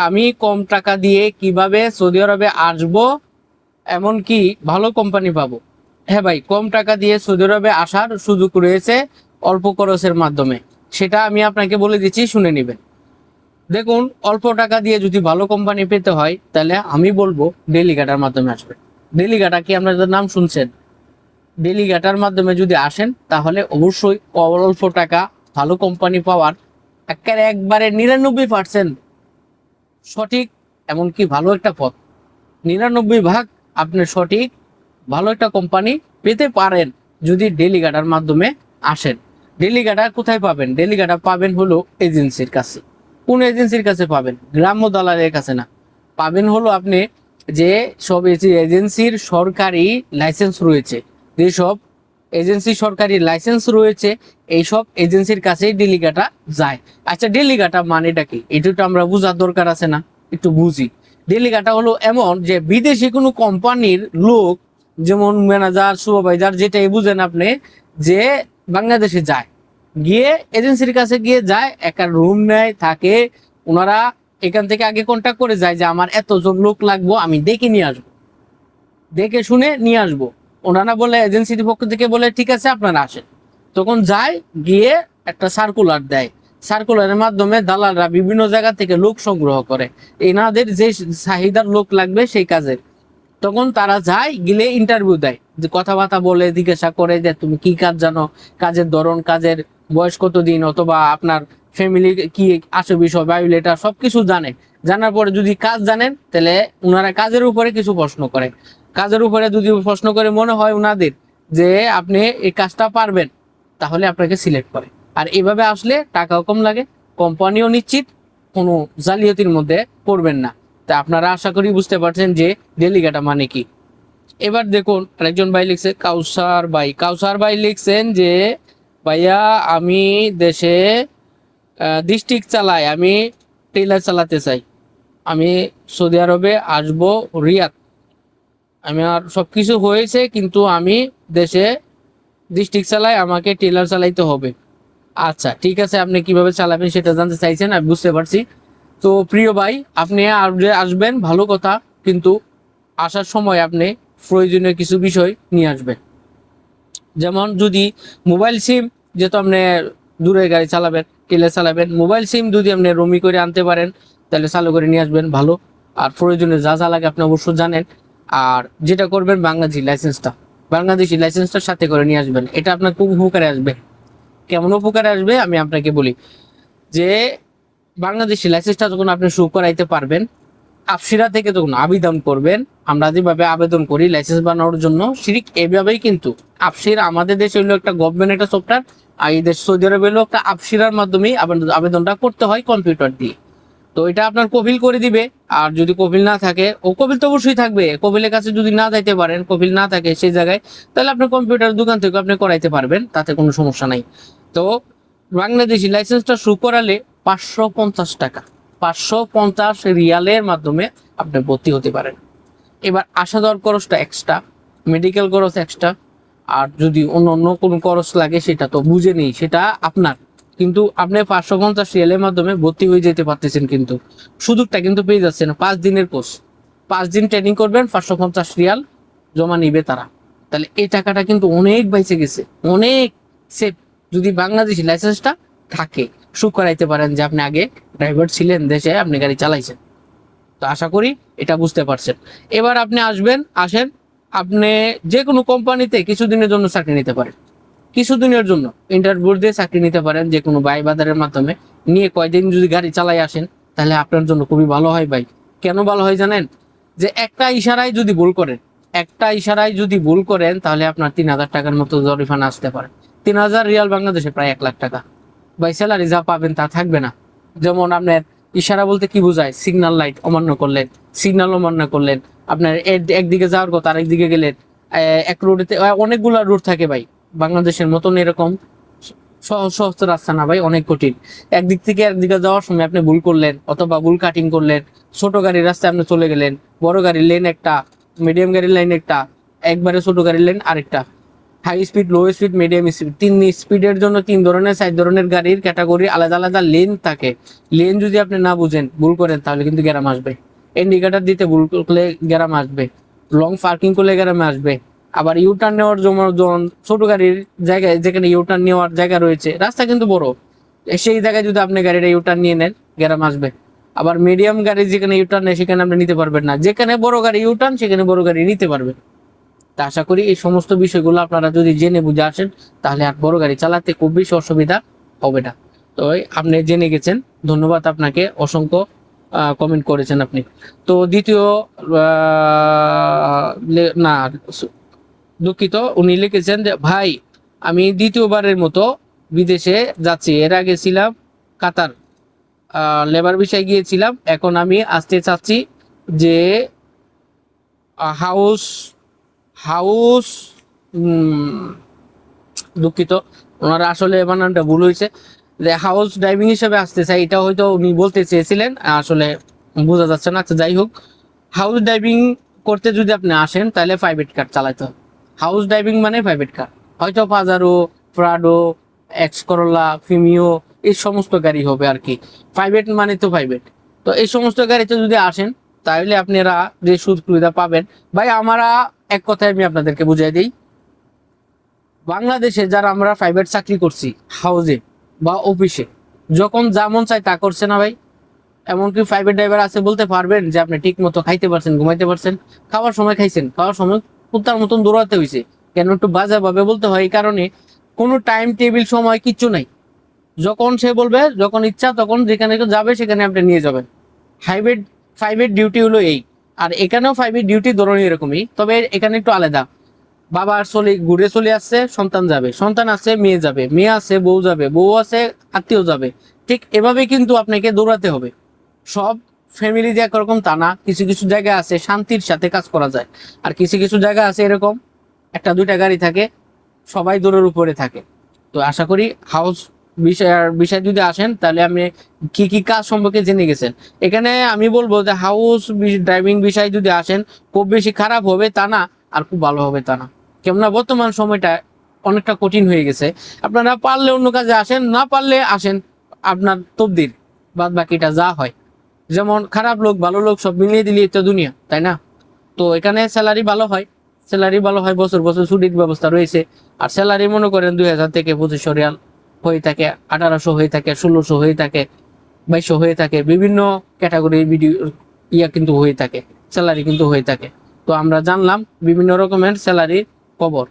আমি কম টাকা দিয়ে কিভাবে সৌদি আরবে আসবো, এমনকি ভালো কোম্পানি পাবো? হ্যাঁ ভাই, কম টাকা দিয়ে সৌদি আরবে আসার সুযোগ রয়েছে অল্প খরচের মাধ্যমে। সেটা আমি আপনাকে বলে দিচ্ছি, শুনে নেবেন। দেখুন, অল্প টাকা দিয়ে যদি ভালো কোম্পানি পেতে হয় তাহলে আমি বলবো ডেলিগেটার মাধ্যমে আসবে। ডেলিগেটা কি আপনাদের নাম শুনছেন? ডেলিগেটার মাধ্যমে যদি আসেন তাহলে অবশ্যই অল্প টাকা ভালো কোম্পানি পাওয়ার একবারে 99% সঠিক, এমনকি ভালো একটা পথ। 99 ভাগ আপনি সঠিক ভালো একটা কোম্পানি পেতে পারেন যদি ডেলিগেটার মাধ্যমে আসেন। ডেলিগেটার কোথায় পাবেন? ডেলিগেটার পাবেন হলো এজেন্সির কাছে। কোন এজেন্সির কাছে পাবেন? গ্রাম্য দালালের কাছে না, পাবেন হলো আপনি যে সব এজেন্সির সরকারি লাইসেন্স রয়েছে, যেসব এজেন্সি সরকারি লাইসেন্স রয়েছে এইসব এজেন্সির কাছেই ডেলিগেটা যায়। আচ্ছা, ডেলিগেটা মানেটা কি? এটা তো আমরা বোঝার দরকার আছে না? একটু বুঝি। ডেলিগেটা হলো এমন যে বিদেশি কোনো কোম্পানির লোক, যেমন ম্যানেজার, সুপারভাইজার, যেটাই বুঝেন আপনি, যে বাংলাদেশে যায়, গিয়ে এজেন্সির কাছে গিয়ে যায়, একটা রুম নেয়, থাকে। ওনারা এখান থেকে আগে কন্ট্যাক্ট করে যায় যে আমার এতজন লোক লাগবো, আমি দেখে নিয়ে আসবো, দেখে শুনে নিয়ে আসবো। ওনারা বলে, এজেন্সির পক্ষ থেকে বলে ঠিক আছে আপনারা আসেন। তখন যায়, গিয়ে একটা সার্কুলার দেয়। সার্কুলারের মাধ্যমে দালালরা বিভিন্ন জায়গা থেকে লোক সংগ্রহ করে এনাদের যে চাহিদার লোক লাগবে সেই কাজের। তখন তারা যায়, গিলে ইন্টারভিউ দেয়, যে কথাবার্তা বলে, জিজ্ঞাসা করে যে তুমি কি কাজ জানো, কাজের ধরন, কাজের বয়স কতদিন, অথবা আপনার ফ্যামিলি কি আসে, বিষয়, বায়োডেটা সবকিছু জানে। জানার পরে যদি কাজ জানেন তাহলে ওনারা কাজের উপরে কিছু প্রশ্ন করে। কাজের উপরে যদি প্রশ্ন করে মনে হয় ওনাদের যে আপনি এই কাজটা পারবেন, তাহলে আপনাকে সিলেক্ট করে। আর এভাবে আসলে টাকাও কম লাগে, কোম্পানিও নিশ্চিত, কোনো জালিয়াতির মধ্যে পড়বেন না। তা আপনারা আশা করি বুঝতে পারছেন যে ডেলিগেটা মানে কি। এবার দেখুন, আরেকজন ভাই লিখছে, কাউসার ভাই। কাউসার ভাই লিখছেন যে ভাইয়া, আমি দেশে ডিস্ট্রিক্ট চালাই, আমি টেলার চালাতে চাই, আমি সৌদি আরবে আসবো, রিয়াদ, আমার সবকিছু হয়েছে, কিন্তু আমি দেশে ডিস্ট্রিক্ট চালাই, আমাকে টেলার চালাইতে হবে। আচ্ছা ঠিক আছে, আপনি কিভাবে চালাবেন সেটা জানতে চাইছেন, আমি বুঝতে পারছি। তো প্রিয় ভাই, আপনি আসবেন ভালো কথা, কিন্তু আসার সময় আপনি প্রয়োজনীয় কিছু বিষয় নিয়ে আসবেন। যেমন যদি মোবাইল সিম, যেহেতু আপনি দূরে গাড়ি চালাবেন, টেলে চালাবেন, মোবাইল সিম যদি আপনি রমি করে আনতে পারেন তাহলে চালু করে নিয়ে আসবেন ভালো। আর প্রয়োজনে যা যা লাগে আপনি অবশ্যই জানেন। আর যেটা করবেন, বাংলাদেশি লাইসেন্সটার সাথে করে নিয়ে আসবেন, এটা আপনার খুব উপকারে আসবে। কেমন উপকারে আসবে আমি আপনাকে বলি। যে বাংলাদেশি লাইসেন্সটা যখন আপনি শো করাইতে পারবেন, আফসিরা থেকে যখন আবেদন করবেন, আমরা যেভাবে আবেদন করি লাইসেন্স বানানোর জন্য, ঠিক এভাবেই কিন্তু আফসিরা, আমাদের দেশে হলো একটা গভর্নমেন্ট একটা সফটওয়্যার, আর এই দেশ সৌদি আরবে হলো একটা আফসিরার মাধ্যমেই আবেদনটা করতে হয় কম্পিউটার দিয়ে। তো এটা আপনার কপিল করে দিবে। আর যদি কপিল না থাকে, ও কপিল তো অবশ্যই থাকবে, কপিলের কাছে যদি না যাইতে পারেন, কপিল না থাকে সেই জায়গায়, তাহলে আপনি কম্পিউটার দোকান থেকে আপনি করাইতে পারবেন, তাতে কোনো সমস্যা নাই। তো বাংলাদেশি লাইসেন্সটা শু করালে 550 টাকা, 550 রিয়ালের মাধ্যমে আপনি ভর্তি হতে পারেন। এবার আসা যাওয়ার খরচটা এক্সট্রা, মেডিকেল খরচ এক্সট্রা, আর যদি অন্য অন্য কোনো খরচ লাগে সেটা তো বুঝে নেই, সেটা আপনার। কিন্তু আপনি 550 রিয়ালের মাধ্যমে ভর্তি হয়ে যেতে পারতেছেন, কিন্তু সুযোগটা কিন্তু পেয়ে যাচ্ছেন। 5 দিনের কোর্স, 5 দিন ট্রেনিং করবেন, 550 রিয়াল জমা নিবে তারা। তাহলে এই টাকাটা কিন্তু অনেক বাইচে গেছে, অনেক সেফ। যদি বাংলাদেশি লাইসেন্সটা থাকে, শু করাইতে পারেন যে আপনি আগে ড্রাইভার ছিলেন, দেশে আপনি গাড়ি চালাইছেন। তো আশা করি এটা বুঝতে পারছেন। এবার আপনি আসেন, আপনি যে কোনো কোম্পানিতে কিছুদিনের জন্য চাকরি নিতে পারেন, কিছুদিনের জন্য ইন্টারভিউ দিয়ে চাকরি নিতে পারেন, যে কোনো ভাই বাজারের মাধ্যমে নিয়ে কয়দিন যদি গাড়ি চালাই আসেন, তাহলে আপনার জন্য খুবই ভালো হয় ভাই। কেন ভালো হয় জানেন? যে একটা ইশারায় যদি ভুল করেন, তাহলে আপনার 3000 টাকার মতো জরিমানা আসতে পারে। 3000 রিয়াল বাংলাদেশে প্রায় 1 লাখ টাকা। ভাই স্যালারি যা পাবেন তা থাকবে না। যেমন আপনার ইশারা বলতে কি বোঝায়? সিগন্যাল লাইট অমান্য করলেন, সিগন্যাল অমান্য করলেন, আপনার একদিকে যাওয়ার কথা আরেকদিকে গেলেন, এক রোডেতে অনেকগুলো রুট থাকে ভাই, বাংলাদেশের মতন এরকম সহজ সহজ রাস্তা না ভাই, অনেক কঠিন। একদিক থেকে একদিকে যাওয়ার সময় আপনি ভুল করলেন, অথবা ভুল কাটিং করলেন, ছোট গাড়ির রাস্তায় আপনি চলে গেলেন, বড় গাড়ির লেন একটা, মিডিয়াম গাড়ির লাইন একটা, একবারে ছোট গাড়ির লাইন আরেকটা, high speed, low speed, medium speed, 3 স্পিডের জন্য 3 ধরনের 4 ধরনের গাড়ির ক্যাটাগরি, আলাদা আলাদা লেন থাকে। লেন যদি আপনি না বুঝেন, ভুল করেন, তাহলে কিন্তু গ্যারাম আসবে। ইন্ডিকেটার দিতে ভুল করলে গ্যারাম আসবে, লং পার্কিং করলে গ্যারামে আসবে। আবার ইউটার্ন নেওয়ার জন্য ছোট গাড়ির জায়গায়, যেখানে ইউটার্ন নেওয়ার জায়গা রয়েছে, রাস্তা কিন্তু বড়, সেই জায়গায় যদি আপনি গাড়িটা ইউটার্ন নিয়ে নেন, গ্যারাম আসবে। আবার মিডিয়াম গাড়ি যেখানে ইউটার্ন নেই, সেখানে আপনি নিতে পারবেন না। যেখানে বড় গাড়ি ইউটার্ন, সেখানে বড় গাড়ি নিতে পারবেন। তা আশা করি এই সমস্ত বিষয়গুলো আপনারা যদি জেনে বুঝে আসেন, তাহলে আর বড় গাড়ি চালাতে খুব বেশি অসুবিধা হবে না। তো আপনি জেনে গেছেন, ধন্যবাদ আপনাকে, অসংখ্য কমেন্ট করেছেন আপনি। তো দ্বিতীয় না, দুঃখিত, উনি লিখেছেন যে ভাই, আমি দ্বিতীয়বারের মতো বিদেশে যাচ্ছি। এর আগে ছিলাম কাতার, লেবার ভিসায় গিয়েছিলাম। এখন আমি আসতে চাচ্ছি যে হাউস হাউস দুঃখিত, ওনারা আসলে বানানটা ভুল হয়েছে, যে হাউস ড্রাইভিং হিসেবে আসতে চাই, এটা হয়তো উনি বলতে চেয়েছিলেন, আসলে বোঝা যাচ্ছে না। আচ্ছা, যাই হোক, হাউস ড্রাইভিং করতে যদি আপনি আসেন, তাহলে প্রাইভেট কার চালাতে হবে। হাউস ড্রাইভিং মানে প্রাইভেট কার, হয়তো পাজারো, প্রাডো, এক্স করোলা, ফিমিও, এই সমস্ত গাড়ি হবে আর কি। প্রাইভেট মানে তো প্রাইভেট। তো এই সমস্ত গাড়িতে যদি আসেন, তাহলে আপনারা যে সুযোগ সুবিধা পাবেন, ভাই আমরা এক কথায় আমি আপনাদেরকে বুঝাই দিই, বাংলাদেশে যারা আমরা প্রাইভেট চাকরি করছি, হাউজে বা অফিসে, যখন যা মন চায় তা করছে না ভাই। এমনকি প্রাইভেট ড্রাইভার আছে, বলতে পারবেন যে আপনি ঠিক মতো খাইতে পারছেন, ঘুমাইতে পারছেন, খাওয়ার সময় খাইছেন, খাওয়ার সময় কুত্তার মতন দৌড়াতে হয়েছে। কেন একটু বাজে ভাবে বলতে হয়, এই কারণে কোনো টাইম টেবিল সময় কিচ্ছু নাই। যখন সে বলবে, যখন ইচ্ছা তখন যেখানে যাবে সেখানে আপনি নিয়ে যাবেন। প্রাইভেট প্রাইভেট ডিউটি হলো এই। আর এখানেও প্রাইভেট ডিউটি ধরনের এরকমই, তবে এখানে একটু আলাদা। বাবা চলে ঘুরে চলে আসছে, সন্তান যাবে, সন্তান আছে, মেয়ে যাবে, মেয়ে আছে, বউ যাবে, বউ আছে, আত্মীয় যাবে। ঠিক এভাবে কিন্তু আপনাকে দৌড়াতে হবে। সব ফ্যামিলি যে একরকম তা না, কিছু কিছু জায়গা আছে শান্তির সাথে কাজ করা যায়, আর কিছু কিছু জায়গা আছে এরকম একটা দুইটা গাড়ি থাকে, সবাই দৌড়ের উপরে থাকে। তো আশা করি হাউস বিষয় যদি আসেন, তাহলে আপনি কি কি কাজ সম্পর্কে জেনে গেছেন। এখানে আমি বলবো যে হাউস ড্রাইভিং বিষয় যদি আসেন, খুব বেশি খারাপ হবে তা না, আর খুব ভালো হবে তা না। কেননা বর্তমান সময়টা অনেকটা কঠিন হয়ে গেছে। আপনারা পারলে অন্য কাজে আসেন, না পারলে আসেন, আপনার তকদির, বাদ বাকিটা যা হয়। যেমন খারাপ লোক ভালো লোক সব মিলিয়ে দিলে তো দুনিয়া, তাই না? তো এখানে স্যালারি ভালো হয়, স্যালারি ভালো হয়, বছর বছর ছুটির ব্যবস্থা রয়েছে। আর স্যালারি মনে করেন 2000 থেকে 2500 রিয়াল হয়ে থাকে, 1800 হয়ে থাকে, 1600 হয়ে থাকে, 2200 হয়ে থাকে, বিভিন্ন ক্যাটাগরির ভিডিও কিন্তু হয়ে থাকে, স্যালারি কিন্তু হয়ে থাকে। তো আমরা জানলাম বিভিন্ন রকমের স্যালারির খবর।